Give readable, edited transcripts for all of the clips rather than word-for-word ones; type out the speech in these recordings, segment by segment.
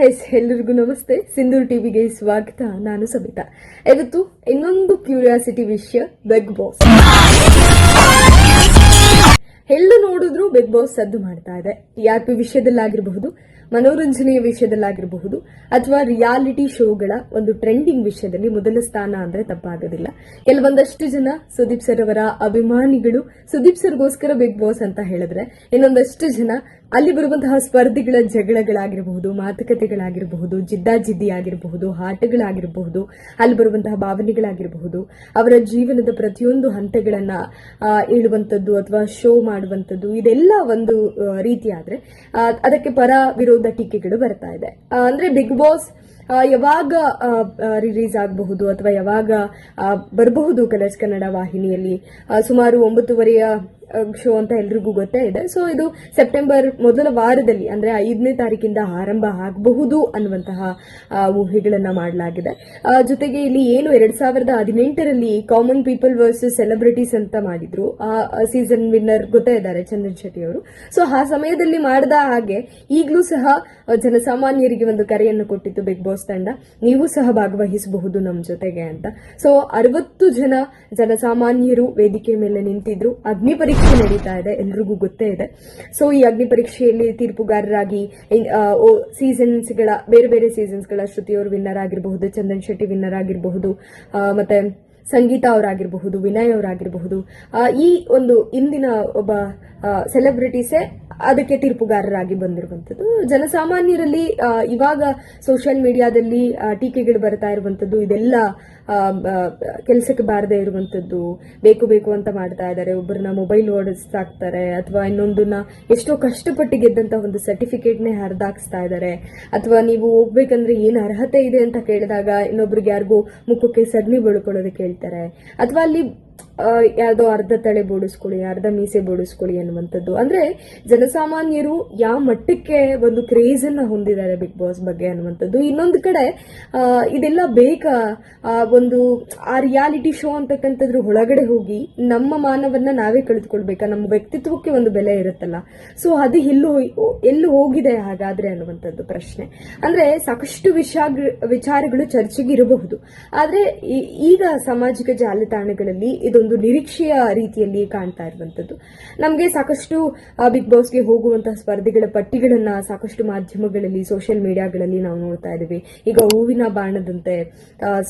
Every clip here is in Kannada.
ಎಲ್ಲರಿಗೂ ನಮಸ್ತೆ. ಸಿಂಧೂರ್ ಟಿವಿಗೆ ಸ್ವಾಗತ. ನಾನು ಸಬಿತಾ. ಇವತ್ತು ಇನ್ನೊಂದು ಕ್ಯೂರಿಯಾಸಿಟಿ ವಿಷಯ, ಬಿಗ್ ಬಾಸ್. ಎಲ್ಲ ನೋಡಿದ್ರು ಬಿಗ್ ಬಾಸ್ ಸದ್ದು ಮಾಡ್ತಾ ಇದೆ. ಟಿಆರ್ಪಿ ವಿಷಯದಲ್ಲಾಗಿರಬಹುದು, ಮನೋರಂಜನೆಯ ವಿಷಯದಲ್ಲಾಗಿರಬಹುದು, ಅಥವಾ ರಿಯಾಲಿಟಿ ಶೋಗಳ ಒಂದು ಟ್ರೆಂಡಿಂಗ್ ವಿಷಯದಲ್ಲಿ ಮೊದಲ ಸ್ಥಾನ ಅಂದ್ರೆ ತಪ್ಪಾಗೋದಿಲ್ಲ. ಕೆಲವೊಂದಷ್ಟು ಜನ ಸುದೀಪ್ ಸರ್ ಅವರ ಅಭಿಮಾನಿಗಳು ಸುದೀಪ್ ಸರ್ಗೋಸ್ಕರ ಬಿಗ್ ಬಾಸ್ ಅಂತ ಹೇಳಿದ್ರೆ, ಇನ್ನೊಂದಷ್ಟು ಜನ ಅಲ್ಲಿ ಬರುವಂತಹ ಸ್ಪರ್ಧಿಗಳ ಜಗಳಗಳಾಗಿರಬಹುದು, ಮಾತುಕತೆಗಳಾಗಿರಬಹುದು, ಜಿದ್ದಾಜಿದ್ದಿ ಆಗಿರಬಹುದು, ಆಟಗಳಾಗಿರಬಹುದು, ಅಲ್ಲಿ ಬರುವಂತಹ ಭಾವನೆಗಳಾಗಿರಬಹುದು, ಅವರ ಜೀವನದ ಪ್ರತಿಯೊಂದು ಹಂತಗಳನ್ನ ಹೇಳುವಂಥದ್ದು ಅಥವಾ ಶೋ ಮಾಡುವಂಥದ್ದು, ಇದೆಲ್ಲ ಒಂದು ರೀತಿ ಆದ್ರೆ ಅದಕ್ಕೆ ಪರ ವಿರೋಧ ಟೀಕೆಗಳು ಬರ್ತಾ ಇದೆ. ಅಂದ್ರೆ ಬಿಗ್ ಬಾಸ್ ಯಾವಾಗ ರಿಲೀಸ್ ಆಗಬಹುದು ಅಥವಾ ಯಾವಾಗ ಬರಬಹುದು ಕಲರ್ಸ್ ಕನ್ನಡ ವಾಹಿನಿಯಲ್ಲಿ, ಸುಮಾರು 9:30 ಶೋ ಅಂತ ಎಲ್ರಿಗೂ ಗೊತ್ತೇ ಇದೆ. ಸೊ ಇದು ಸೆಪ್ಟೆಂಬರ್ ಮೊದಲ ವಾರದಲ್ಲಿ ಅಂದ್ರೆ 5ನೇ ತಾರೀಕಿಂದ ಆರಂಭ ಆಗಬಹುದು ಅನ್ನುವಂತಹ ಊಹೆಗಳನ್ನ ಮಾಡಲಾಗಿದೆ. ಜೊತೆಗೆ ಇಲ್ಲಿ ಏನು 2018ರಲ್ಲಿ ಕಾಮನ್ ಪೀಪಲ್ ವರ್ಸಸ್ ಸೆಲೆಬ್ರಿಟೀಸ್ ಅಂತ ಮಾಡಿದ್ರು, ಆ ಸೀಸನ್ ವಿನ್ನರ್ ಗೊತ್ತೇ ಇದ್ದಾರೆ, ಚಂದನ್ ಶೆಟ್ಟಿ ಅವರು. ಸೊ ಆ ಸಮಯದಲ್ಲಿ ಮಾಡಿದ ಹಾಗೆ ಈಗಲೂ ಸಹ ಜನಸಾಮಾನ್ಯರಿಗೆ ಒಂದು ಕರೆಯನ್ನು ಕೊಟ್ಟಿತ್ತು ಬಿಗ್ ಬಾಸ್ ತಂಡ, ನೀವು ಸಹ ಭಾಗವಹಿಸಬಹುದು ನಮ್ಮ ಜೊತೆಗೆ ಅಂತ. ಸೊ 60 ಜನ ಜನಸಾಮಾನ್ಯರು ವೇದಿಕೆ ಮೇಲೆ ನಿಂತಿದ್ರು. ಅಗ್ನಿ ಪರೀಕ್ಷೆ ನಡೀತಾ ಇದೆ, ಎಲ್ರಿಗೂ ಗೊತ್ತೇ ಇದೆ. ಸೊ ಈ ಅಗ್ನಿ ಪರೀಕ್ಷೆಯಲ್ಲಿ ತೀರ್ಪುಗಾರರಾಗಿ ಸೀಸನ್ಸ್ಗಳ ಬೇರೆ ಬೇರೆ ಸೀಸನ್ಸ್ಗಳ ಶ್ರುತಿ ಅವರು ವಿನ್ನರ್ ಆಗಿರಬಹುದು, ಚಂದನ್ ಶೆಟ್ಟಿ ವಿನ್ನರ್ ಆಗಿರಬಹುದು, ಮತ್ತೆ ಸಂಗೀತ ಅವರಾಗಿರಬಹುದು, ವಿನಯ್ ಅವರಾಗಿರಬಹುದು, ಈ ಒಂದು ಇಂದಿನ ಒಬ್ಬ ಸೆಲೆಬ್ರಿಟೀಸೇ ಅದಕ್ಕೆ ತೀರ್ಪುಗಾರರಾಗಿ ಬಂದಿರುವಂತದ್ದು. ಜನಸಾಮಾನ್ಯರಲ್ಲಿ ಇವಾಗ ಸೋಷಿಯಲ್ ಮೀಡಿಯಾದಲ್ಲಿ ಟೀಕೆಗಳು ಬರ್ತಾ ಇರುವಂತದ್ದು, ಇದೆಲ್ಲ ಕೆಲಸಕ್ಕೆ ಬಾರದೇ ಇರುವಂತದ್ದು, ಬೇಕು ಬೇಕು ಅಂತ ಮಾಡ್ತಾ ಇದ್ದಾರೆ. ಒಬ್ಬರನ್ನ ಮೊಬೈಲ್ ಓಡಿಸ್ತಾಕ್ತಾರೆ, ಅಥವಾ ಇನ್ನೊಂದನ್ನ ಎಷ್ಟೋ ಕಷ್ಟಪಟ್ಟು ಗೆದ್ದಂತ ಒಂದು ಸರ್ಟಿಫಿಕೇಟ್ನೇ ಹರಿದಾಕ್ಸ್ತಾ ಇದ್ದಾರೆ. ಅಥವಾ ನೀವು ಹೋಗ್ಬೇಕಂದ್ರೆ ಏನು ಅರ್ಹತೆ ಇದೆ ಅಂತ ಕೇಳಿದಾಗ ಇನ್ನೊಬ್ರಿಗೆ ಯಾರಿಗೂ ಮುಖಕ್ಕೆ ಸಗಣಿ ಬಳ್ಕೊಳ್ಳೋದಕ್ಕೆ ಹೇಳ್ತಾರೆ, ಅಥವಾ ಅಲ್ಲಿ ಯಾವ್ದೋ ಅರ್ಧ ತಲೆ ಬೋಡಿಸ್ಕೊಳ್ಳಿ, ಅರ್ಧ ಮೀಸೆ ಬೋಡಿಸ್ಕೊಳ್ಳಿ ಅನ್ನುವಂಥದ್ದು. ಅಂದ್ರೆ ಜನಸಾಮಾನ್ಯರು ಯಾವ ಮಟ್ಟಕ್ಕೆ ಒಂದು ಕ್ರೇಜ್ ಅನ್ನ ಹೊಂದಿದ್ದಾರೆ ಬಿಗ್ ಬಾಸ್ ಬಗ್ಗೆ ಅನ್ನುವಂಥದ್ದು. ಇನ್ನೊಂದು ಕಡೆ ಇದೆಲ್ಲ ಬೇಕಾ, ಒಂದು ಆ ರಿಯಾಲಿಟಿ ಶೋ ಅಂತಕ್ಕಂಥದ್ರ ಒಳಗಡೆ ಹೋಗಿ ನಮ್ಮ ಮಾನವನ್ನ ನಾವೇ ಕಳೆದುಕೊಳ್ಬೇಕಾ, ನಮ್ಮ ವ್ಯಕ್ತಿತ್ವಕ್ಕೆ ಒಂದು ಬೆಲೆ ಇರುತ್ತಲ್ಲ, ಸೊ ಅದು ಎಲ್ಲೂ ಹೋಗಿದೆ ಹಾಗಾದ್ರೆ ಅನ್ನುವಂಥದ್ದು ಪ್ರಶ್ನೆ. ಅಂದ್ರೆ ಸಾಕಷ್ಟು ವಿಚಾರಗಳು ಚರ್ಚೆಗೆ ಇರಬಹುದು, ಆದ್ರೆ ಈಗ ಸಾಮಾಜಿಕ ಜಾಲತಾಣಗಳಲ್ಲಿ ಇದೊಂದು ನಿರೀಕ್ಷೆಯ ರೀತಿಯಲ್ಲಿ ಕಾಣ್ತಾ ಇರುವಂತದ್ದು. ನಮಗೆ ಸಾಕಷ್ಟು ಬಿಗ್ ಬಾಸ್ಗೆ ಹೋಗುವಂತಹ ಸ್ಪರ್ಧಿಗಳ ಪಟ್ಟಿಗಳನ್ನ ಸಾಕಷ್ಟು ಮಾಧ್ಯಮಗಳಲ್ಲಿ, ಸೋಷಿಯಲ್ ಮೀಡಿಯಾಗಳಲ್ಲಿ ನಾವು ನೋಡ್ತಾ ಇದ್ದೀವಿ. ಈಗ ಹೂವಿನ ಬಾಣದಂತೆ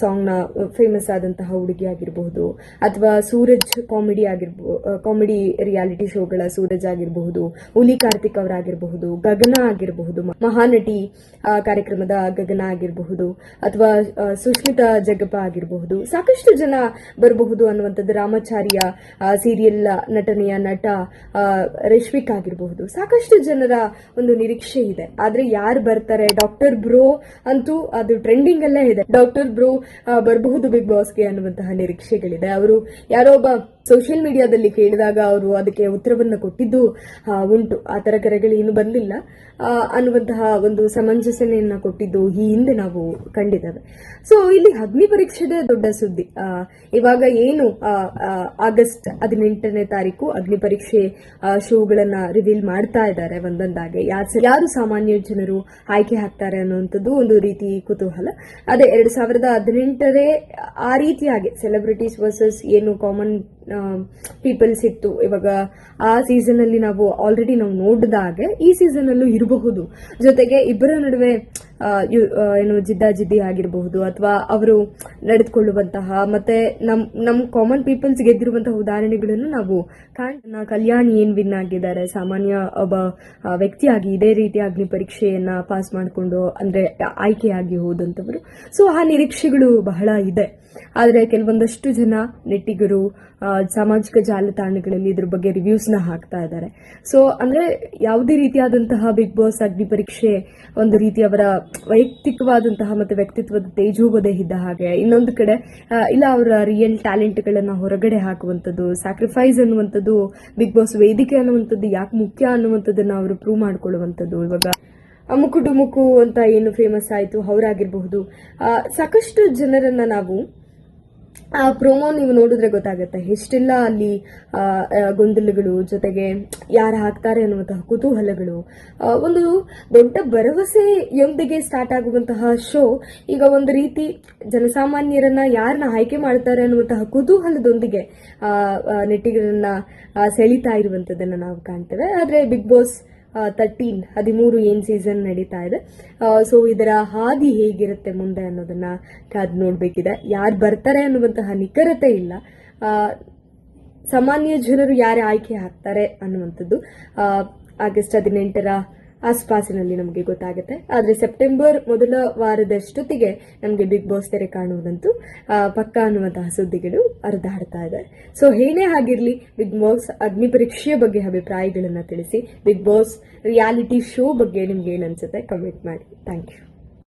ಸಾಂಗ್ ನ ಫೇಮಸ್ ಆದಂತಹ ಹುಡುಗಿ ಆಗಿರಬಹುದು, ಅಥವಾ ಸೂರಜ್ ಕಾಮಿಡಿ ರಿಯಾಲಿಟಿ ಶೋಗಳ ಸೂರಜ್ ಆಗಿರಬಹುದು, ಹುಲಿ ಕಾರ್ತಿಕ್ ಅವರಾಗಿರಬಹುದು, ಗಗನ ಆಗಿರಬಹುದು, ಮಹಾನಟಿ ಕಾರ್ಯಕ್ರಮದ ಗಗನ ಆಗಿರಬಹುದು, ಅಥವಾ ಸುಷ್ಮಿತಾ ಜಗ್ಗಪ್ಪ ಆಗಿರಬಹುದು, ಸಾಕಷ್ಟು ಜನ ಬರಬಹುದು ಅನ್ನುವಂಥದ್ದು. ರಾಮಾಚಾರ್ಯ ಸೀರಿಯಲ್ ನಟನೆಯ ನಟ ರೇಷ್ಮಿಕ್ ಆಗಿರಬಹುದು, ಸಾಕಷ್ಟು ಜನರ ಒಂದು ನಿರೀಕ್ಷೆ ಇದೆ. ಆದ್ರೆ ಯಾರು ಬರ್ತಾರೆ? ಡಾಕ್ಟರ್ ಬ್ರೋ ಅಂತೂ ಅದು ಟ್ರೆಂಡಿಂಗ್ ಅಲ್ಲೇ ಇದೆ. ಡಾಕ್ಟರ್ ಬ್ರೋ ಬರಬಹುದು ಬಿಗ್ ಬಾಸ್ಗೆ ಅನ್ನುವಂತಹ ನಿರೀಕ್ಷೆಗಳಿದೆ. ಅವರು ಯಾರೋ ಒಬ್ಬ ಸೋಷಿಯಲ್ ಮೀಡಿಯಾದಲ್ಲಿ ಕೇಳಿದಾಗ ಅವರು ಅದಕ್ಕೆ ಉತ್ತರವನ್ನು ಕೊಟ್ಟಿದ್ದು ಉಂಟು. ಆ ತರ ಕರೆಗಳು ಏನು ಬಂದಿಲ್ಲ ಅನ್ನುವಂತಹ ಒಂದು ಸಮಂಜಸನೆಯನ್ನ ಕೊಟ್ಟಿದ್ದು ಈ ಹಿಂದೆ ನಾವು ಕಂಡಿದ್ದೇವೆ. ಸೊ ಇಲ್ಲಿ ಅಗ್ನಿ ಪರೀಕ್ಷೆದೇ ದೊಡ್ಡ ಸುದ್ದಿ. ಇವಾಗ ಏನು ಆಗಸ್ಟ್ 18ನೇ ತಾರೀಕು ಅಗ್ನಿ ಪರೀಕ್ಷೆ ಶೋಗಳನ್ನ ರಿವೀಲ್ ಮಾಡ್ತಾ ಇದ್ದಾರೆ ಒಂದೊಂದಾಗೆ. ಯಾರು ಸಾಮಾನ್ಯ ಜನರು ಆಯ್ಕೆ ಹಾಕ್ತಾರೆ ಅನ್ನುವಂಥದ್ದು ಒಂದು ರೀತಿ ಕುತೂಹಲ. ಅದೇ 2018 ಆ ರೀತಿಯಾಗಿ ಸೆಲೆಬ್ರಿಟೀಸ್ ವರ್ಸಸ್ ಏನು ಕಾಮನ್ ಪೀಪಲ್ಸ್ ಇತ್ತು, ಇವಾಗ ಆ ಸೀಸನ್ ಅಲ್ಲಿ ನಾವು ಆಲ್ರೆಡಿ ನಾವು ನೋಡಿದ ಹಾಗೆ ಈ ಸೀಸನ್ ಅಲ್ಲೂ ಇರಬಹುದು. ಜೊತೆಗೆ ಇಬ್ಬರ ನಡುವೆ ಏನು ಜಿದ್ದಾಜಿದ್ದಿ ಆಗಿರಬಹುದು, ಅಥವಾ ಅವರು ನಡೆದುಕೊಳ್ಳುವಂತಹ, ಮತ್ತೆ ನಮ್ ಕಾಮನ್ ಪೀಪಲ್ಸ್ ಗೆದ್ದಿರುವಂತಹ ಉದಾಹರಣೆಗಳನ್ನು ನಾವು ಕಲ್ಯಾಣ್ ಏನ್ ವಿನ್ ಆಗಿದ್ದಾರೆ, ಸಾಮಾನ್ಯ ಒಬ್ಬ ವ್ಯಕ್ತಿಯಾಗಿ ಇದೇ ರೀತಿ ಅಗ್ನಿ ಪರೀಕ್ಷೆಯನ್ನ ಪಾಸ್ ಮಾಡಿಕೊಂಡು ಅಂದ್ರೆ ಆಯ್ಕೆಯಾಗಿ ಹೋದಂತವರು. ಸೊ ಆ ನಿರೀಕ್ಷೆಗಳು ಬಹಳ ಇದೆ. ಆದ್ರೆ ಕೆಲವೊಂದಷ್ಟು ಜನ ನೆಟ್ಟಿಗರು ಸಾಮಾಜಿಕ ಜಾಲತಾಣಗಳಲ್ಲಿ ಇದ್ರ ಬಗ್ಗೆ ರಿವ್ಯೂಸ್ ನ ಹಾಕ್ತಾ ಇದ್ದಾರೆ. ಸೊ ಅಂದ್ರೆ ಯಾವುದೇ ರೀತಿಯಾದಂತಹ ಬಿಗ್ ಬಾಸ್ ಅಗ್ನಿ ಪರೀಕ್ಷೆ ಒಂದು ರೀತಿ ಅವರ ವೈಯಕ್ತಿಕವಾದಂತಹ ಮತ್ತೆ ವ್ಯಕ್ತಿತ್ವದ ತೇಜೋವಧೆ ಇದ್ದ ಹಾಗೆ, ಇನ್ನೊಂದು ಕಡೆ ಇಲ್ಲ ಅವರ ರಿಯಲ್ ಟ್ಯಾಲೆಂಟ್ ಗಳನ್ನ ಹೊರಗಡೆ ಹಾಕುವಂಥದ್ದು, ಸ್ಯಾಕ್ರಿಫೈಸ್ ಅನ್ನುವಂಥದ್ದು, ಬಿಗ್ ಬಾಸ್ ವೇದಿಕೆ ಅನ್ನುವಂಥದ್ದು ಯಾಕೆ ಮುಖ್ಯ ಅನ್ನುವಂಥದ್ದನ್ನ ಅವರು ಪ್ರೂವ್ ಮಾಡ್ಕೊಳ್ಳುವಂಥದ್ದು. ಇವಾಗ ಅಮುಕು ಡುಮುಕು ಅಂತ ಏನು ಫೇಮಸ್ ಆಯಿತು ಅವರಾಗಿರಬಹುದು, ಸಾಕಷ್ಟು ಜನರನ್ನ ನಾವು ಆ ಪ್ರೋಮೋ ನೀವು ನೋಡಿದ್ರೆ ಗೊತ್ತಾಗುತ್ತೆ ಎಷ್ಟೆಲ್ಲ ಅಲ್ಲಿ ಗೊಂದಲಗಳು, ಜೊತೆಗೆ ಯಾರು ಹಾಕ್ತಾರೆ ಅನ್ನುವಂತಹ ಕುತೂಹಲಗಳು, ಒಂದು ದೊಡ್ಡ ಭರವಸೆಯೊಂದಿಗೆ ಸ್ಟಾರ್ಟ್ ಆಗುವಂತಹ ಶೋ ಈಗ ಒಂದು ರೀತಿ ಜನಸಾಮಾನ್ಯರನ್ನ ಯಾರನ್ನ ಆಯ್ಕೆ ಮಾಡ್ತಾರೆ ಅನ್ನುವಂತಹ ಕುತೂಹಲದೊಂದಿಗೆ ನೆಟ್ಟಿಗರನ್ನ ಸೆಳೀತಾ ಇರುವಂತದನ್ನ ನಾವು ಕಾಣ್ತೇವೆ. ಆದ್ರೆ ಬಿಗ್ ಬಾಸ್ 13 ಏನ್ ಸೀಸನ್ ನಡೀತಾ ಇದೆ. ಸೊ ಇದರ ಹಾದಿ ಹೇಗಿರುತ್ತೆ ಮುಂದೆ ಅನ್ನೋದನ್ನ ಕಾದು ನೋಡ್ಬೇಕಿದೆ. ಯಾರು ಬರ್ತಾರೆ ಅನ್ನುವಂತಹ ನಿಖರತೆ ಇಲ್ಲ. ಸಾಮಾನ್ಯ ಜನರು ಯಾರೇ ಆಯ್ಕೆ ಆಗ್ತಾರೆ ಅನ್ನುವಂಥದ್ದು ಆಗಸ್ಟ್ 18ರ ಆಸ್ಪಾಸಿನಲ್ಲಿ ನಮಗೆ ಗೊತ್ತಾಗುತ್ತೆ. ಆದ್ರೆ ಸೆಪ್ಟೆಂಬರ್ ಮೊದಲ ವಾರದಷ್ಟೊತ್ತಿಗೆ ನಮಗೆ ಬಿಗ್ ಬಾಸ್ ತೆರೆ ಕಾಣುವುದಂತೂ ಪಕ್ಕಾ ಅನ್ನುವಂತಹ ಸುದ್ದಿಗಳು ಹರಿದಾಡ್ತಾ ಇದೆ. ಸೊ ಏನೇ ಆಗಿರ್ಲಿ, ಬಿಗ್ ಬಾಸ್ ಅಗ್ನಿ ಪರೀಕ್ಷೆಯ ಬಗ್ಗೆ ಅಭಿಪ್ರಾಯಗಳನ್ನ ತಿಳಿಸಿ. ಬಿಗ್ ಬಾಸ್ ರಿಯಾಲಿಟಿ ಶೋ ಬಗ್ಗೆ ನಿಮ್ಗೆ ಏನನ್ಸುತ್ತೆ ಕಮೆಂಟ್ ಮಾಡಿ. Thank you.